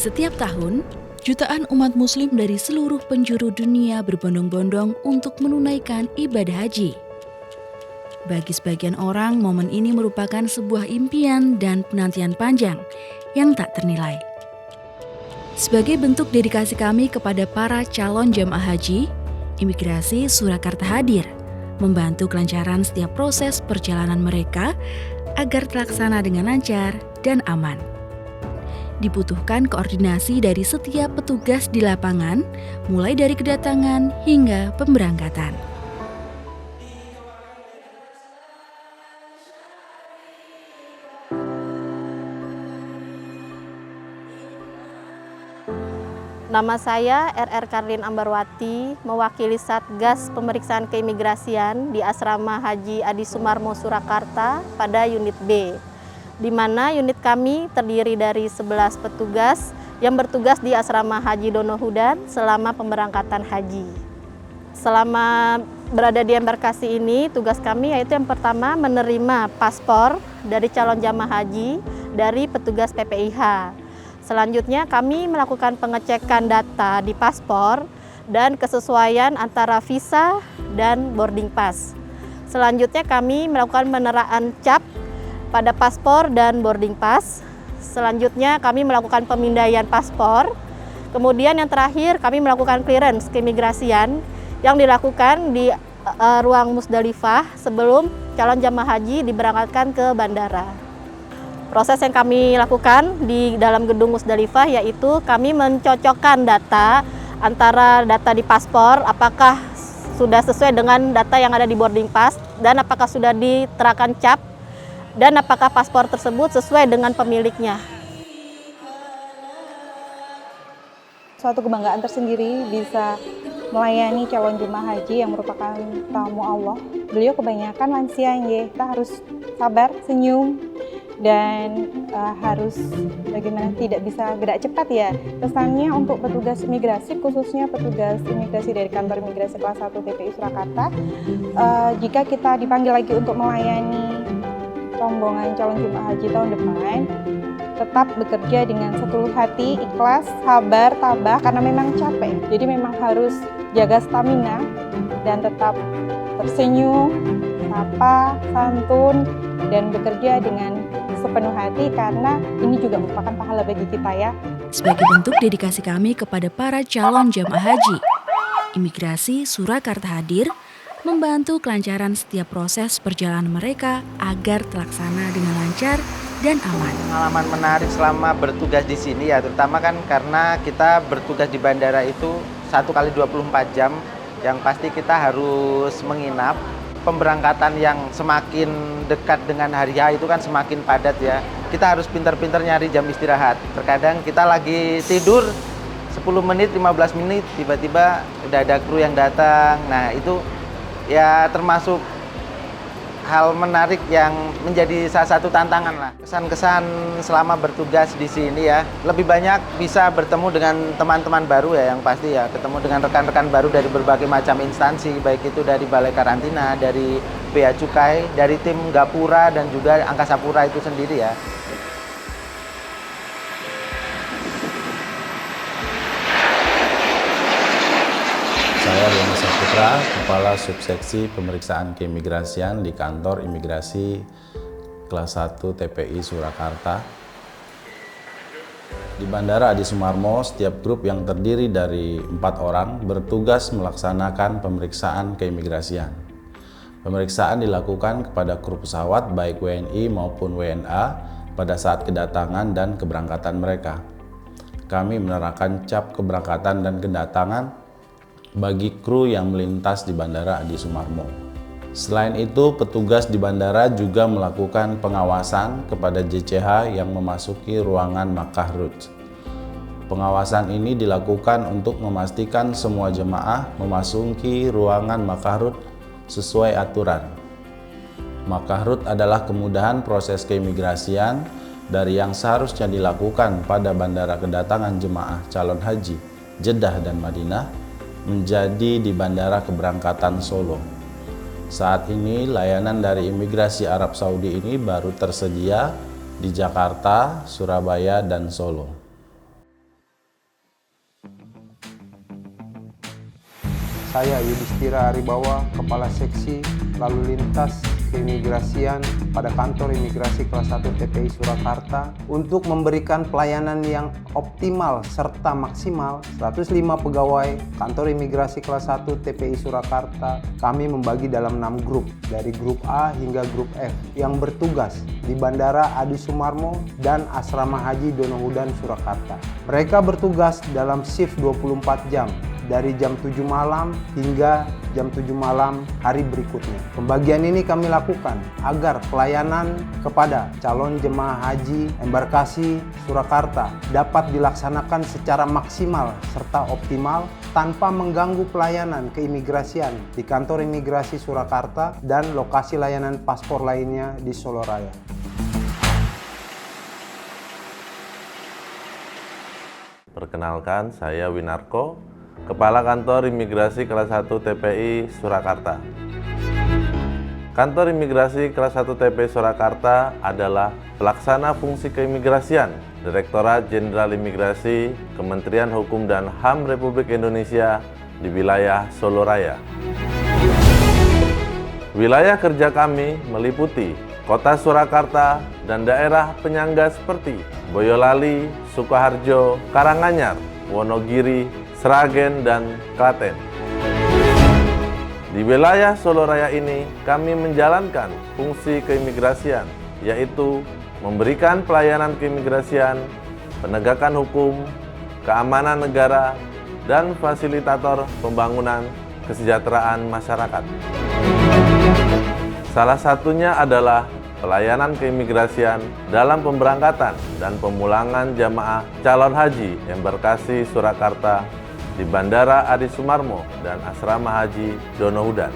Setiap tahun, jutaan umat muslim dari seluruh penjuru dunia berbondong-bondong untuk menunaikan ibadah haji. Bagi sebagian orang, momen ini merupakan sebuah impian dan penantian panjang yang tak ternilai. Sebagai bentuk dedikasi kami kepada para calon jamaah haji, Imigrasi Surakarta hadir membantu kelancaran setiap proses perjalanan mereka agar terlaksana dengan lancar dan aman. Dibutuhkan koordinasi dari setiap petugas di lapangan, mulai dari kedatangan hingga pemberangkatan. Nama saya RR Karlin Ambarwati, mewakili Satgas Pemeriksaan Keimigrasian di Asrama Haji Adi Sumarmo Surakarta pada unit B, di mana unit kami terdiri dari 11 petugas yang bertugas di Asrama Haji Donohudan selama pemberangkatan haji. Selama berada di embarkasi ini, tugas kami yaitu yang pertama menerima paspor dari calon jamaah haji dari petugas PPIH. Selanjutnya kami melakukan pengecekan data di paspor dan kesesuaian antara visa dan boarding pass. Selanjutnya kami melakukan peneraan cap pada paspor dan boarding pass. Selanjutnya kami melakukan pemindaian paspor. Kemudian yang terakhir kami melakukan clearance keimigrasian yang dilakukan di ruang Musdalifah sebelum calon jamaah haji diberangkatkan ke bandara. Proses yang kami lakukan di dalam gedung Musdalifah yaitu kami mencocokkan data antara data di paspor, apakah sudah sesuai dengan data yang ada di boarding pass, dan apakah sudah diterakan cap, dan apakah paspor tersebut sesuai dengan pemiliknya. Suatu kebanggaan tersendiri bisa melayani calon jemaah haji yang merupakan tamu Allah. Beliau kebanyakan lansia, kita harus sabar, senyum, dan harus bagaimana tidak bisa gerak cepat ya. Pesannya untuk petugas imigrasi, khususnya petugas imigrasi dari kantor imigrasi kelas 1 PPI Surakarta, jika kita dipanggil lagi untuk melayani rombongan calon jemaah haji tahun depan, tetap bekerja dengan setulus hati, ikhlas, sabar, tabah, karena memang capek. Jadi memang harus jaga stamina dan tetap tersenyum, sapa, santun, dan bekerja dengan sepenuh hati karena ini juga merupakan pahala bagi kita ya. Sebagai bentuk dedikasi kami kepada para calon jamaah haji, Imigrasi Surakarta hadir membantu kelancaran setiap proses perjalanan mereka agar terlaksana dengan lancar dan aman. Pengalaman menarik selama bertugas di sini ya, terutama kan karena kita bertugas di bandara itu 1 kali 24 jam, yang pasti kita harus menginap. Pemberangkatan yang semakin dekat dengan hari H itu kan semakin padat ya. Kita harus pintar-pintar nyari jam istirahat. Terkadang kita lagi tidur 10 menit, 15 menit, tiba-tiba udah ada kru yang datang. Nah itu ya termasuk hal menarik yang menjadi salah satu tantangan lah. Kesan-kesan selama bertugas di sini ya, lebih banyak bisa bertemu dengan teman-teman baru ya, yang pasti ya, ketemu dengan rekan-rekan baru dari berbagai macam instansi, baik itu dari Balai Karantina, dari Bea Cukai, dari tim Gapura, dan juga Angkasa Pura itu sendiri ya. Saya Riana Saputra, Kepala Subseksi Pemeriksaan Keimigrasian di Kantor Imigrasi Kelas 1 TPI Surakarta. Di Bandara Adi Sumarmo, setiap grup yang terdiri dari 4 orang bertugas melaksanakan pemeriksaan keimigrasian. Pemeriksaan dilakukan kepada kru pesawat baik WNI maupun WNA pada saat kedatangan dan keberangkatan mereka. Kami menerapkan cap keberangkatan dan kedatangan bagi kru yang melintas di Bandara Adi Sumarmo. Selain itu, petugas di bandara juga melakukan pengawasan kepada JCH yang memasuki ruangan Makkah Route. Pengawasan ini dilakukan untuk memastikan semua jemaah memasuki ruangan Makkah Route sesuai aturan. Makkah Route adalah kemudahan proses keimigrasian dari yang seharusnya dilakukan pada bandara kedatangan jemaah calon haji Jeddah dan Madinah menjadi di Bandara Keberangkatan Solo. Saat ini layanan dari Imigrasi Arab Saudi ini baru tersedia di Jakarta, Surabaya, dan Solo. Saya Yudhistira Aribawa, Kepala Seksi Lalu Lintas Keimigrasian pada Kantor Imigrasi Kelas 1 TPI Surakarta untuk memberikan pelayanan yang optimal serta maksimal 105 pegawai Kantor Imigrasi Kelas 1 TPI Surakarta. Kami membagi dalam 6 grup, dari grup A hingga grup F yang bertugas di Bandara Adi Sumarmo dan Asrama Haji Donohudan Surakarta. Mereka bertugas dalam shift 24 jam dari jam 7 malam hingga jam 7 malam hari berikutnya. Pembagian ini kami lakukan agar pelayanan kepada calon jemaah haji embarkasi Surakarta dapat dilaksanakan secara maksimal serta optimal tanpa mengganggu pelayanan keimigrasian di Kantor Imigrasi Surakarta dan lokasi layanan paspor lainnya di Soloraya. Perkenalkan, saya Winarko, Kepala Kantor Imigrasi Kelas 1 TPI Surakarta. Kantor Imigrasi Kelas 1 TPI Surakarta adalah pelaksana fungsi keimigrasian Direktorat Jenderal Imigrasi Kementerian Hukum dan HAM Republik Indonesia di wilayah Soloraya. Wilayah kerja kami meliputi Kota Surakarta dan daerah penyangga seperti Boyolali, Sukoharjo, Karanganyar, Wonogiri, Sragen, dan Klaten. Di wilayah Soloraya ini, kami menjalankan fungsi keimigrasian, yaitu memberikan pelayanan keimigrasian, penegakan hukum, keamanan negara, dan fasilitator pembangunan kesejahteraan masyarakat. Salah satunya adalah pelayanan keimigrasian dalam pemberangkatan dan pemulangan jamaah calon haji embarkasi Surakarta di Bandara Adi Sumarmo dan Asrama Haji Donohudan.